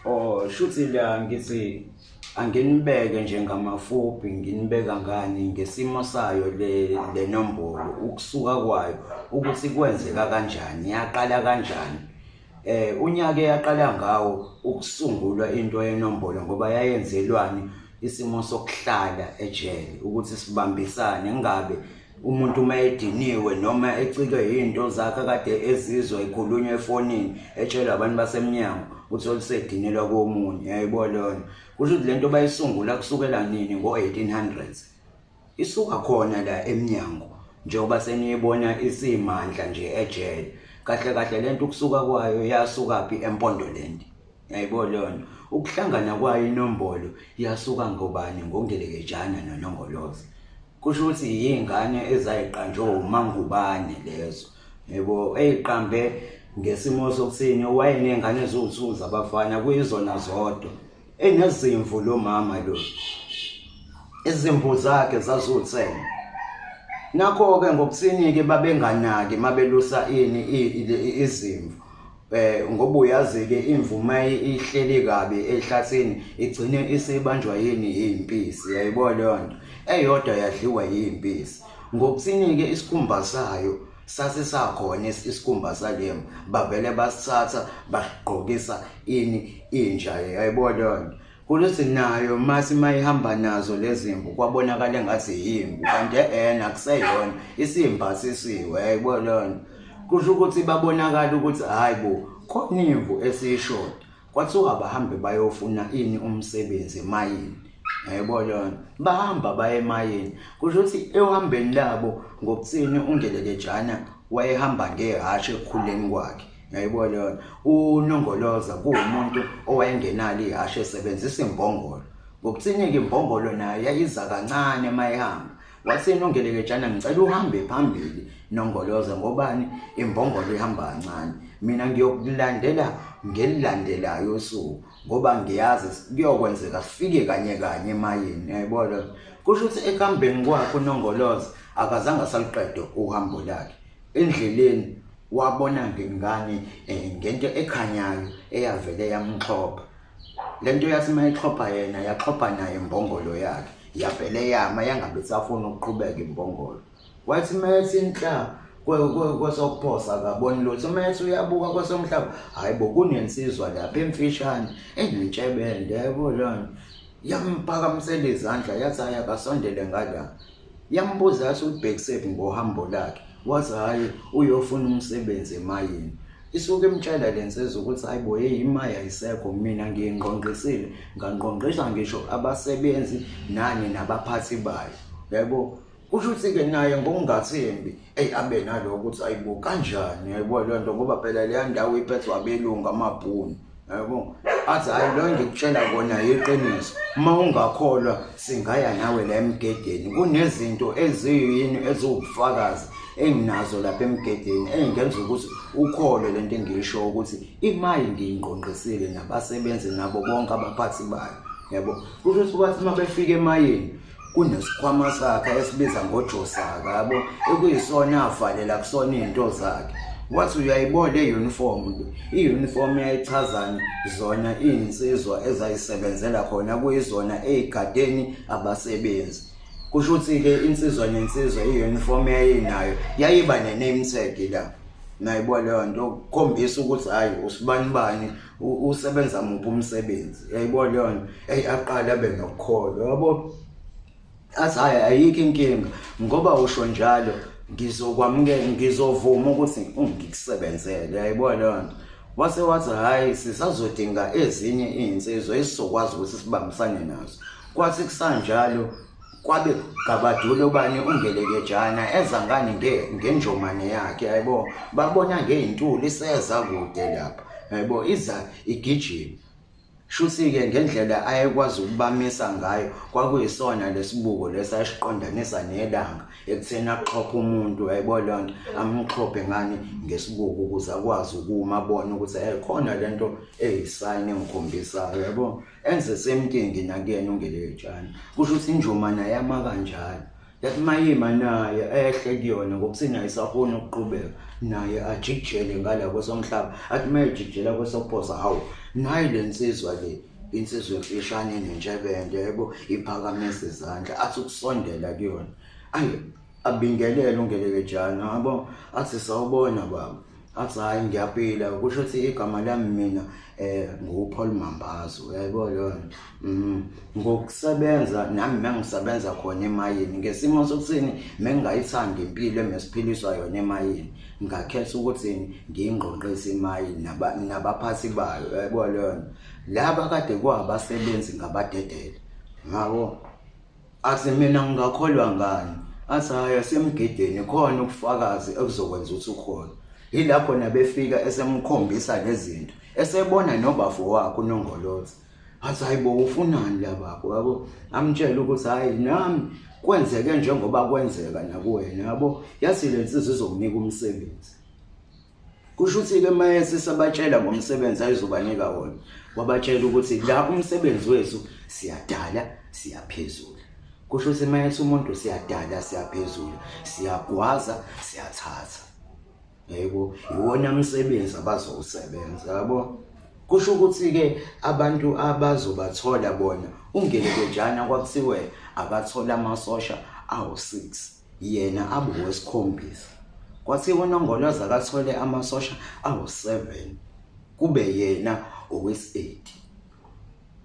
Oh, shuthi la ngithi anginibeke njengamafuphi nginibeka ngani ngesimo sayo le nombolo ukusuka kwayo ukuthi kwenzeka kanjani yaqala kanjani. Unyaka yaqala ngawo ukusungulwa into yenombolo ngoba yayenzelwani isimo sokuhlala ejele ukuthi sibambisane ngabe umuntu mayediniwe noma ecike into zakhe kade ezizwa ikhulunywa efonini etshela abantu basemnyango uthola sedinelwa komunye yayibona lona. Kusho ukuthi lento bayisungula kusukela nini ngo-1800s isuka khona la emnyango njengoba seniyibona isimandla nje ejele. Kahle kahle lento ukusuka kwayo yasukaphi eMpondoland yayibona lona. Ukuhlangana kwayo inombolo yasuka ngobani ngoNgelekezana noNongoloza. Kusho ukuthi yingane ezayiqanjwe uMangubane lezo yebo eyiqambe ngesimo sokuthini wayenengane eziwu2 zabafana kuyizona zodwa enezimvu lo mama lo izimvu zakhe zaziwu10. Nakho-ke ngokuthini-ke babenganaki mabelusa izimvu ngoba uyazi-ke imvu mayihleli kabi ehlathini igcine isibanjwa yimpisi yayibona lonto eyodwa yadliwa yimpisi. Ngokuthini-ke isikhumba sayo sasisakhona isikhumba salemo bavele basithatha bagqokisa inja yayibona lonto. Kuthi nayo mase mayihamba nazo lezimvu kwabonakala ngathi yimvu kanti akuseyona isimbathisiwe yayibona lonto. Kusho ukuthi babonakala ukuthi hayibo khona imvu esishoda kwathiwa bahambe bayofuna umsebenzi emayini yayibona lonto. Bahamba baye emayini kusho ukuthi ehambeni labo ngokuthini uNgelekezana wayehamba ngehashe ekukhuleni kwakhe yayibona lonto. uNongoloza kuwumuntu owayengenalo ihashe esebenzisa imbongolo. Ngokuthini-ke imbongolo nayo yayiza kancane mayihamba. Wathini uNgelekezana ngicela uhambe phambili Nongoloza ngobani imbongolo ihamba kancane. Mina ngiyokulandela ngelilandelayo usuku ngoba ngiyazi kuyokwenzeka sifike kanye kanye emayini yayibona. Kusho ukuthi ekuhambeni kwakhe uNongoloza akazange saliqede uhambo lakhe. Endleleni wabona ngengane ngento ekhanyayo eyavele yamxhopha. Lento yathi mayixhopha yena yaxhopha naye imbongolo yakhe yavele yama yangabe safuna ukuqhubeka imbongolo. Wathi mayethi inhla kwesokuphosa akaboni lutho. Mayethi uyabuka kwesomhlaba hayibo kunensizwa lapha emfishane enentshebende yayibona lona. Yamphakamisela izandla yathi hayi akasondele ngala. Yambuza yathi ubhekisephi ngohambo lakhe. Wathi hayi uyofuna umsebenzi emayini. Isuke emtshela lensizwa ukuthi hayibo imaya ayisekho mina ngiyingqongqisile ngangqongqisa ngisho abasebenzi nani nabaphathi bayo yabo. Kusho ukuthi-ke naye ngokungathembi abe naloko ukuthi hayibo kanjani yayibona lonto ngoba phela leya ndawo iphethwe abelungu amabhunu yabo. Athi hayi lo ngikutshela kona yiqiniso uma ungakholwa singaya nawe la emgedeni kunezinto eziyini eziwubufakazi enginazo lapha emgedeni engenza ukuthi ukhole lento engiyisho ukuthi imali ngiyingqongqisile nabasebenzi nabo bonke abaphathi bayo yabo. Kusho ukuthi bathi mabefika emayini kunesikhwama sakhe esibiza ngojosaka yabo ekuyisona avalela kusona izinto zakhe. Wathi uyayibona i-uniform yayichazana zona izinsizwa ezayisebenzela khona kuyizona ezigadeni abasebenzi. Kusho ukuthi-ke insizwa nensizwa i-uniform yayinayo yayiba ne-name tag la nayibona leyo nto ukukhombisa ukuthi hayi usibani bani usebenza muphi umsebenzi yayibona leyo nto. Aqala abe nokukholwa yabo. Athi hayi ayikho inkinga ngoba usho njalo ngizokwamukela ngizovuma ukuthi ngikusebenzele yayibona leyo nto. Wase wathi hayi sisazodinga ezinye izinsizwa esizokwazi ukuthi sibambisane nazo. Kwathi kusanjalo kwabe gabadulo bani uNgelekezana ezangani ngenjomane yakhe yayibo. Babona ngezintuli iseza kude lapha yayibo iza igijima. Shuthi-ke ngendlela ayekwazi ukubamisa ngayo kwakuyisona lesibuko lesasiqondanisa nelanga ekutheni axhophe umuntu yayibona lonto amxhophe ngani ngesibuko ukuze akwazi ukuma abone ukuthi khona lento eyisayini engikhombisayo yabo. Enze semkingi nakuyena uNgelekezana. Kusho ukuthi injomana yama kanjalo yathi mayima naye ehle kuyona ngokuthini ayisafuna ukuqhubeka naye ajikijele ngala kwesomhlaba. Athi mayejikijela kwesophosa hawu nayi lensizwa le insizwe emfishane nenjebende yebo iphakamisa izandla athi ukusondela kuyona ayi abingelele ungelekejana yabo athi sawubona baba athi hayi ngiyaphila kusho ukuthi igama lami mina nguPaul Mambazo yabo yona ngokusebenza nami mengisebenza khona emayini ngesimo sokuthini mengingayithandi impilo emesiphiliswa yona emayini ngakhetha ukuthi ngiyingqonqise emayini nabaphathi bayo yabo yona laba kade kwabasebenzi ngabadedele ngabo athi mina ngingakholwa ngani athi hayi asemgedeni khona ubufakazi ekuzokwenza ukuthi ukhona yilapho nabefika esemkhombisa lezinto esebona nobafo wakhe uNongolozi athi hayibo ufunani labapho yabo amtshela ukuthi hayi nami kwenzeke njengoba kwenzeka nakuwena yabo yathi lensizwe izokunika umsebenzi kusho ukuthi ke mayese sabatshela ngomsebenzi ayizobanika wona wabatshela ukuthi la umsebenzi wethu siyadala siyaphezulu kusho ukuthi mayese umuntu siyadala siyaphezulu siyagwaza siyathatha yebo iwona umsebenzi abazowusebenza yabo kusho ukuthi ke abantu abazobathola bona ungelekejana kwakuthiwe akathola amasosha awu6 yena abuwesikhombisa kwathiwa uNongolozi akathole amasosha awu7 kube yena owes8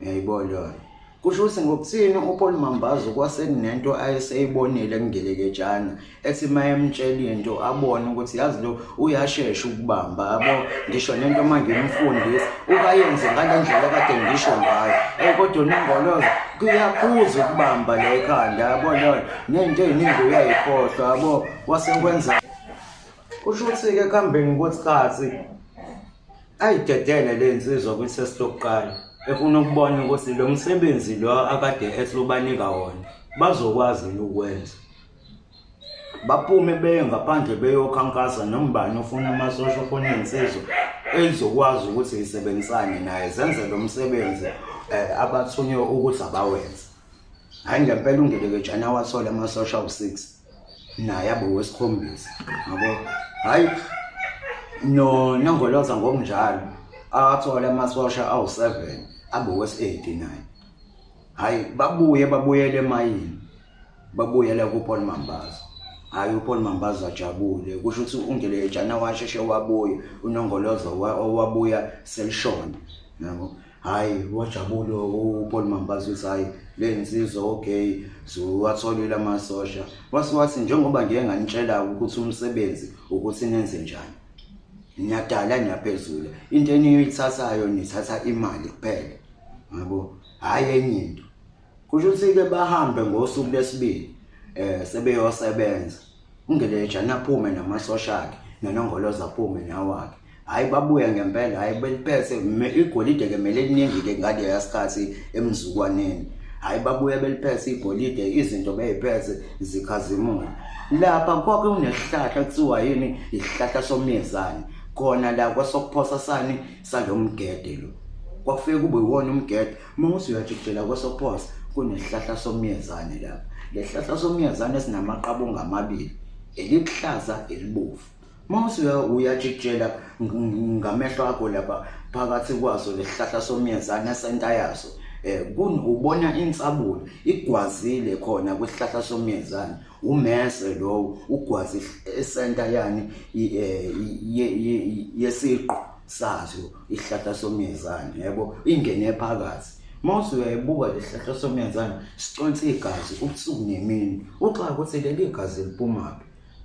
yayibona kusho ukuthi ngokuthini uPaul Mambazo kwasenento ayeseyibonile kungelekejana ethi mayemtshela into abone ukuthi yazi lo uyashesha ukubamba yabo ngisho nento manje ngimfundisi ukayenze ngalendlela kade ngisho ngayo kodwa uNongolozi kuyaphuza ukubamba la ekhanda yabona nento eziningi uyayikhohlwa yabo wasekwenza kusho ukuthi ke kuhambeni kwesikhathi ayidedele lensizwa kwisesi lokuqala efuna ukubona ukuthi lo msebenzi lo akade esilobanika wona bazokwazi ukwenza baphume beye ngaphandle beyokhankasa nombani ofuna amasosha ofuna insizwa ezokwazi ukuthi isebenzisane naye zenze lo msebenzi abathunywe ukuthi abawenze hayi ngempela ungelekejana wathola amasosha awu6 naye abuwesikhombisa yabo hayi no Nongolozi ngokunjalo athola amasosha awu7 abuwes89 hayi babuyele emayini babuyela kuPaul Mambazo hayi uPaul Mambazo ajabule kusho ukuthi ungelekejana washeshe wabuya uNongolozi owabuya selishona yabo hayi wajabule uPaul Mambazo uthi hayi lensizwa okay watholile amasosha wathi njengoba ngeke nganitshela ukuthi umsebenzi ukuthi nenze njani niyadala niyaphezulu into eniyithathayo nithatha imali kuphela yabo hayi enye into kusho ukuthi ke bahambe ngosuku lesibili sebeyosebenza ungelekejana aphume namasosha akhe noNongolozi aphume nawakhe hayi babuya ngempela hayi beliphethe igolide ke mele liningi ke ngale yasikhathi emzukwaneni hayi babuya beliphethe igolide izinto beyiphethe zikhazimula lapha kwake unesihlahla kuthiwa yini isihlahla somyezane khona la kwasokuphosa sani salomgede lo kwafike kube iwona umgede mawuthi uyajikela kwasokuphosa kunesihlahla somyezane lapha lesihlahla somyezane esinamaqabunga amabili elihlaza elibovu mawuthi uyajikela ngamehlo akho lapha phakathi kwaso lesihlahla somyezane esenta yaso ubona insabulo igwazile khona kwesihlahla somyezane umese lo ugwazi esenta yani yesiqo sazo isihlahla somyezane yabo ingene phakathi mawuthi uyayibuka lesihlahla somyezane siconsa igazi ubusuku nemini uxa ukuthi leli gazi liphuma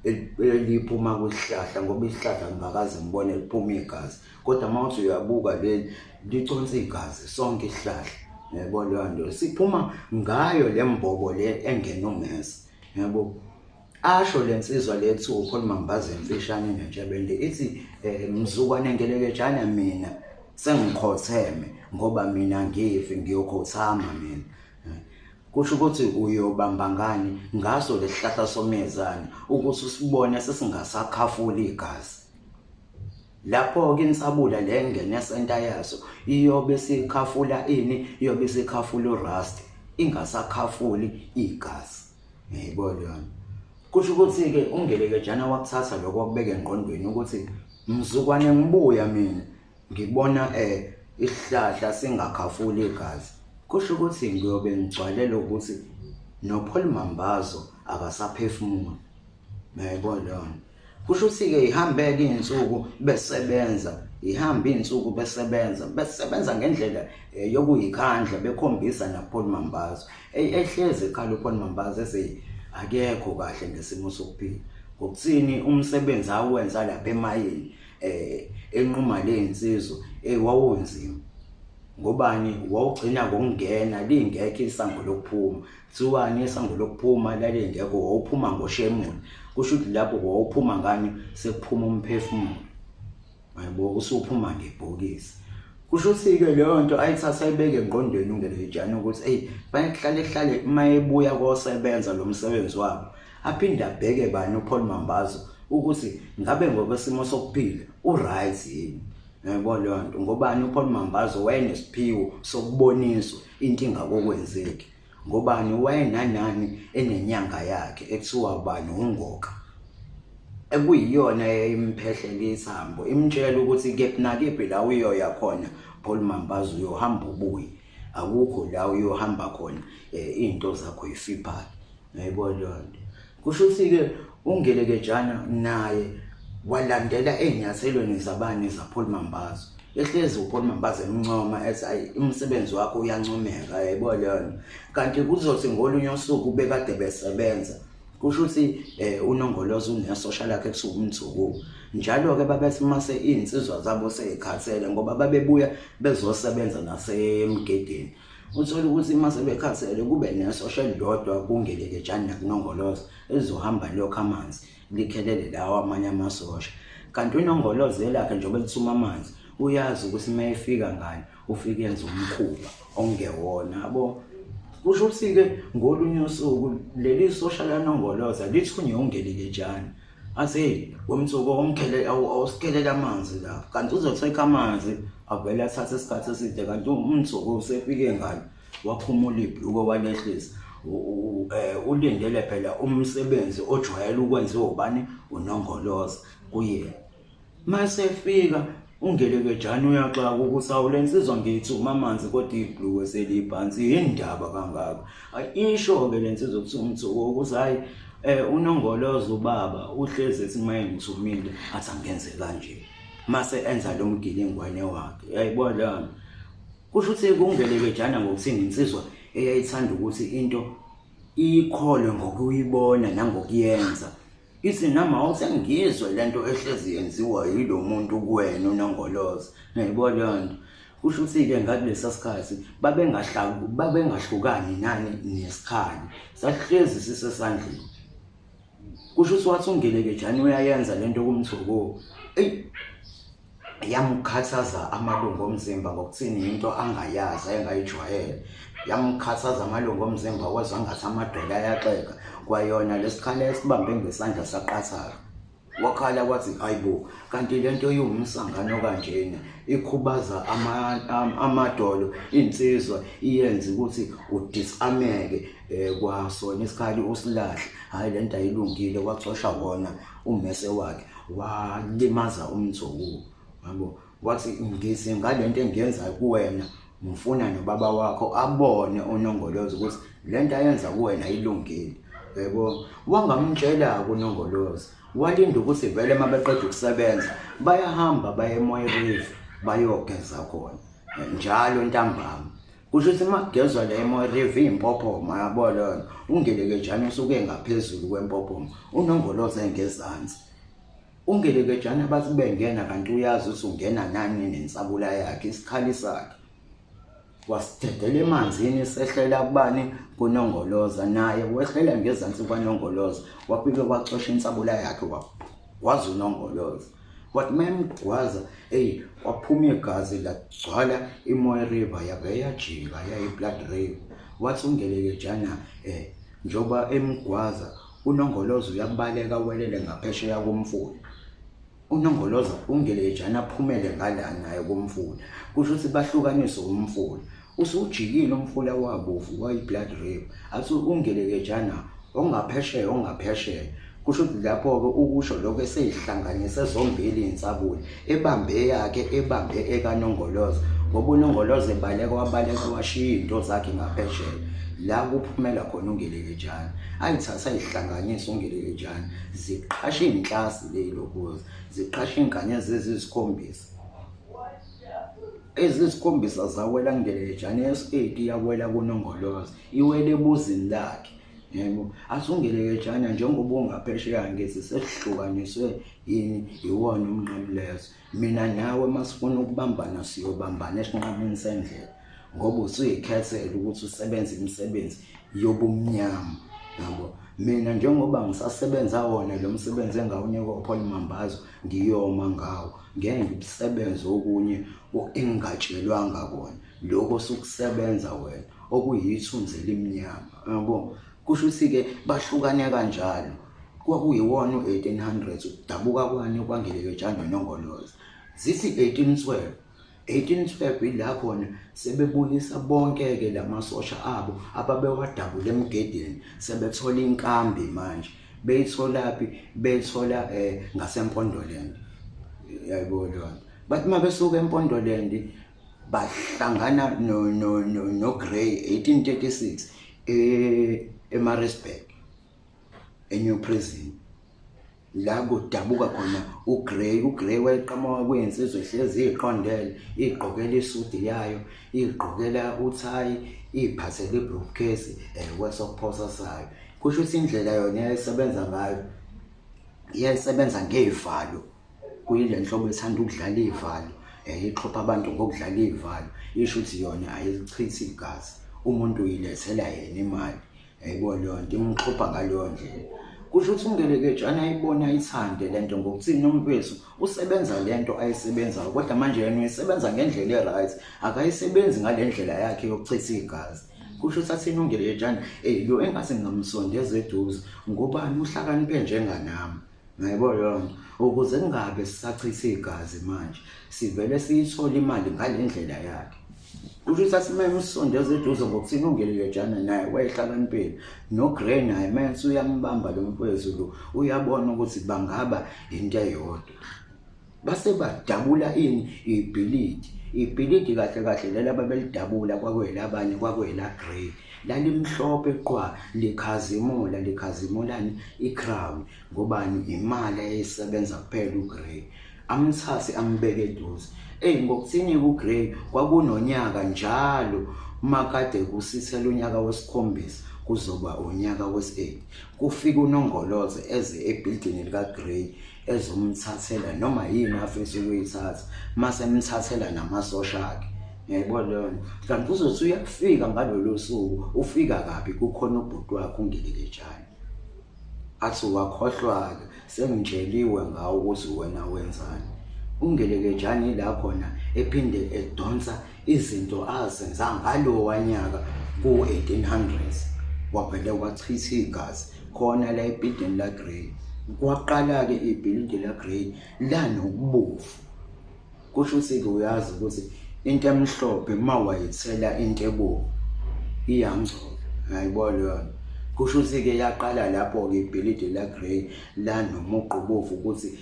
eliphuma kwesihlahla ngoba isihlahla ngakaze ngibone liphuma igazi kodwa mawuthi uyabuka leli liconsa igazi sonke isihlahla yabo leyo siphuma ngayo lembobo le engena umese yabo asho lensizwa lethu uPaul Mambazo emfishane nenjebende ithi mzukwane ngelekejana mina sengikhotheme ngoba mina ngifi ngiyokhothama mina kusho ukuthi uyobamba ngani ngaso lesihlahla somyezane ukuthi usibone sesingasakhafuli igazi lapho ke insabula le ngene esenta yaso iyobe sikhafula ini iyobe sikhafula urust ingasakhafuli igazi ngiyibona kusho ukuthi ke ungelekejana wakuthatha lokho kubeka engqondweni ukuthi mzukwane ngibuya mina ngibona isihlahla singakhafuli igazi, kusho ukuthi ngiyobe ngigcwalela ukuthi noPaul Mambazo akasaphefumuli. Mayibona leyo. Kusho ukuthi-ke ihambeke iy'nsuku besebenza ngendlela yokuyikhandla bekhombisa naPaul Mambazo. Ehlezi ekhala uPaul Mambazo akekho kahle ngesimo sokuphila. Ngokuthini umsebenzi awenza lapha emayini enquma ley'nsizwa wawunzima. Ngobani wawugcina ngokungena lingekho isango lokuphuma. Kuthiwani isango lokuphuma lalingekho wawuphuma ngoshemuni. Kusho ukuthi lapho wawuphuma ngani sekuphuma umphefumulo. Hayibo usuphuma ngebhokisi. Kusho ukuthi-ke leyo nto ayithatha ayibeke engqondweni uNgelejana ukuthi bayehlale mayebuya kosebenza lo msebenzi wabo aphinde abheke bani uPaul Mambazo ukuthi ngabe ngokwesimo sokuphila uright yini. Yabo leyo nto ngobani uPaul Mambazo wayenesiphiwo sokuboniswa into ingakokwenzeki. Ngobani wayenanani enenyanga yakhe ekuthiwa ubani uNgoka, ekuyiyona imphehlela ithambo imtshela ukuthi kephi nakephi la uyoya khona Paul Mambazo uyohamba ubuye, akukho la uyohamba khona into zakho ifiphala. Yabo leyo nto kusho ukuthi-ke uNgelejana naye walandela ey'nyathelweni zabani zaPaul Mambazo. Ehlezi uPaul Mambazo emncoma ethi hayi umsebenzi wakho uyancomeka. Yabo leyo nto kanti kuzothi ngolunye usuku bekade besebenza kusho ukuthi uNongoloza unesosha lakhe ekuthiwa uMthuku. Njalo-ke babethi mase iy'nsizwa zabo sey'khathele ngoba babebuya bezosebenza nasemgedeni. Uthola ukuthi mase bekhathele kube nesosha elilodwa kuNgelejana nakuNongoloza elizohamba liyokha amanzi likhelele lawo amanye amasosha. Kanti uNongoloza elakhe njengoba lithuma amanzi uyazi ukuthi mayefika ngani ufike yenza umkhuba ongewona. Yabo kusho ukuthi-ke ngolunye usuku leli sosha laNongoloza lithunywe uNgelejana athi uMthuku awusikhelele amanzi la. Kanti uzothekha amanzi avele athathe isikhathi eside kanti uMthuku usefike ngani wakhumula ibhluko walehlisa. Ulindele phela umsebenzi ojwayele ukwenziwa ubani uNongoloza kuyena. Masefika uNgelejana uyaxaka ukuthi awulensizwa ngiyithuma amanzi kodwa ibhluko seliphansi indaba kangaka. Isho-ke lensizwa ukuthi uMthuku ukuthi hayi uNongoloza ubaba uhlezi ethi mayengithumile athi angenze kanje. Mase enza lo mgilingwane wakhe. Yayibona leyo. Kusho ukuthi kuNgelejana ngokuthini insizwa eyayithanda ukuthi into ikholwe ngokuyibona nangokuyenza. Ithi nama awusengizwe lento ehlezi yenziwa yilo muntu kuwena uNongoloza. Yayibona leyo nto. Kusho ukuthi-ke ngakulesa sikhathi babengahlukani nani nesikhali sahlezi sisesandleni. Kusho ukuthi wathi uNgelejana uyayenza lento kuMthuku yamkhathaza amalungu omzimba ngokuthini into angayazi engayijwayele. Yamkhathaza amalungu omzimba wezwa ngathi amadolo ayaxeka kwayona lesikhala esibambe ngesandla saqathaka. Wakhala wathi hayibo kanti lento iwumsangano kanjena ikhubaza amadolo insizwa iyenze ukuthi udisameke kwasona isikhali usilahle. Hayi lento ayilungile wacosha wona ummese wakhe walimaza uMthuku. Yabo wathi ngithi ngalento engiyenza kuwena ngifuna nobaba wakho abone uNongoloza ukuthi lento ayenza kuwena ayilungile. Yebo wangamtshela kuNongoloza walinda ukuthi vele mabeqeda ukusebenza bayahamba baye eMooi River bayogeza khona njalo ntambama. Kusho ukuthi makugezwa la eMooi River impophoma. Yabona uNgelejana usuke ngaphezulu kwempophoma uNongoloza engezansi. uNgelejana bathi bengena kanti uyazi ukuthi ungena nani nensabula yakhe isikhali sakhe. Wasithedela emanzini sehlela kubani kuNongoloza naye wehlela ngezansi kwaNongoloza wafike wacosha insabula yakhe wazi uNongoloza. Wathi memgwaza waphuma igazi lagcwala iMooi River yabe yajika yayiBlood River. Wathi uNgelejana njoba emgwaza uNongoloza uyabaleka welele ngaphesheya komfula. uNongoloza uNgelejana aphumele ngala naye komfula. Kusho ukuthi bahlukaniswe umfula. Usujikile umfula wabovu wayiBlood River. Athi uNgelejana ongaphesheya. Kusho ukuthi lapho-ke ukusho lokho eseyihlanganise zombili insabula ebambe yakhe ebambe ekaNongoloza ngoba uNongoloze wabaleka washiya into zakhe ngaphesheya la kuphumela khona uNgeleletshane ayithatha ayihlanganisa uNgeleletshane ziqhasha inhlasi leyilokuza ziqhasha inganyezi ezisikhombisa ezisikhombisa zawela kuNgeleletshane yes8 yawela kuNongoloze iwele ebuzini lakhe yebo asungelekejana njengoba ungaphesheya ngithi sesihlukaniswe yini iwona umnqamlezo mina nawe masifuna ukubambana siyobambana esinqameni sendlela ngoba usuyikhethela ukuthi usebenze imisebenzi yobumnyama yabo mina njengoba ngisasebenza wona lo msebenzi engawunyeka uPaul Mambazo ngiyoma ngawo ngeke ngisebenze okunye engatshelwanga kona lokho sukusebenza wena okuyithunzi lemnyama yabo kusho ukuthi ke bahlukane kanjalo kwakuyiwona u1800 ukudabuka kwani kwangelekejana noNongoloze zithi 1812 ila khona sebebuyisa bonke ke lamasosha abo ababewadabula emgedeni sebethola inkambi manje beyitholaphi beyithola ngaseMpondoleni yayibona bathi mabesuka eMpondoleni bahlangana no Gray 1836 eMaritzburg eNew Prison la kudabuka khona uGray wayeqhamuka kwinsizwe ehlezi iqondele igqokela isudi yayo igqokela uthayi iphathele ibroadcast wesokuphosa sayo kusho ukuthi indlela yona yayisebenza ngayo yayisebenza ngevalo kuyile nhlobo ethanda ukudlala ivalo ixhopha abantu ngokudlala ivalo isho ukuthi yona ayichithi igazi umuntu uyilethela yena imali yayibona leyo nto imxhopha ngaleyo ndlela kusho ukuthi uNgeleletshane ayibona ayithande lento ngokuthi nomfethu usebenza lento ayisebenzayo kodwa manje yena uyisebenza ngendlela eright akayisebenzi ngalendlela yakhe yokuchitha igazi kusho ukuthi athina uNgeleletshane lo engase ngamsondeza eduze ngobani uhlakaniphe njenganami ngayibona yona ukuze kungabe sisachitha igazi manje sivele siyithola imali ngalendlela yakhe kusho ukuthi asimeme usondeza eduze ngokuthina uNgeleletshane naye wayehlakaniphile noGray naye manje uyambamba lo mfowethu lo uyabona ukuthi bangaba into eyodwa base badabula ibhilidi kahle lelo babelidabula kwakwelabanye kwakwela Gray lalimhlophe qwa likhazimulani iCrown ngobani imali eyisebenza kuphela uGray amthathi ambeke eduze ngokuthini kuGray kwakunonyaka njalo makade kusithela unyaka wesikhombisa kuzoba unyaka wesi8 kufika uNongoloze eze ebuilding likaGray ezomthathela noma yini afisa ukuyithatha mase emthathela namasosha akhe yayibona lona kanti uzothi uyafika ngalolu suku ufika kabi kukhona ubhuti wakhe uNgeleletshane athi wakhohlwa sengitsheliwe ngawo ukuthi wena wenzani uNgeleletshane la khona ephinde edonsa izinto azenza ngalo wanyaka ku1800s waphela wachitha igazi khona la ebuilding la Gray kwaqala ke ibuilding la Gray la nokubofu kusho ukuthi uyazi ukuthi into emhlophe mawayithela into ebovu iyangcola hayibona yona kusho ukuthi ke yaqala lapho ke ibuilding la Gray la nomuqobovu ukuthi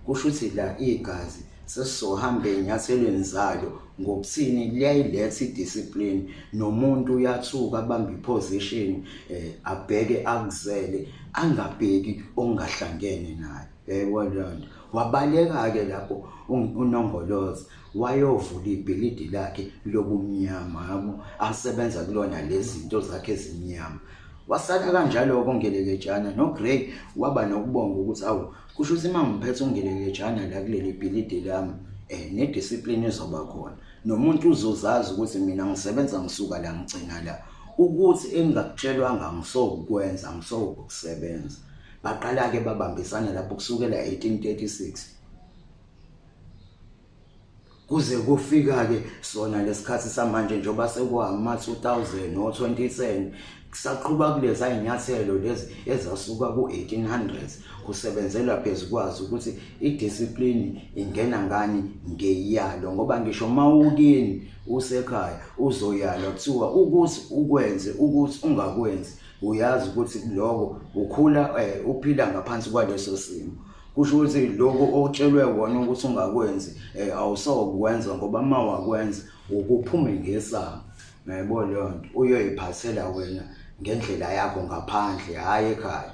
kusho ukuthi la igazi sesizohamba enyathelweni zalo ngokuthini liyayiletha idiscipline nomuntu uyathuka abamba iposition abheke akuzele angabheki ongahlangene naye yayibona wabaleka ke lapho uNongoloze wayovula ibhilidi lakhe lobumnyama yabo asebenza kulona lezi zinto zakhe ezimnyama wasala kanjalo uNgeleletshane noGray waba nokubonga ukuthi awu kusho ukuthi mangiphethe uNgeleletshane la kuleli bhilidi lami nediscipline ezoba khona nomuntu uzozazi ukuthi mina ngisebenza ngisuka la ngicina la ukuthi engakutshelwanga ngisokukwenza ngisokusebenza baqala ke babambisana lapho kusukela 1836 kuze kufika ke sona lesikhathi samanje njoba sekuhamba 2000 no 2010 kusaqhubeka kulezi inyathelo lezi ezasuka ku1800s kusebenzelwa phezukwazi ukuthi idiscipline ingena ngani ngeyalo ngoba ngisho mawukini usekhaya uzoyala kuthiwa ukuthi ukwenze ukuthi ungakwenzi uyazi ukuthi lokho ukhula uphila ngaphansi kwaleso simo kusho ukuthi lokho otshelwe wona ukuthi ungakwenzi awusokwenza ngoba uma wakwenza ukuphume ngesango. Ngiyayibona leyo nto uyoyiphathela wena ngendlela yakho ngaphandle, hhayi ekhaya.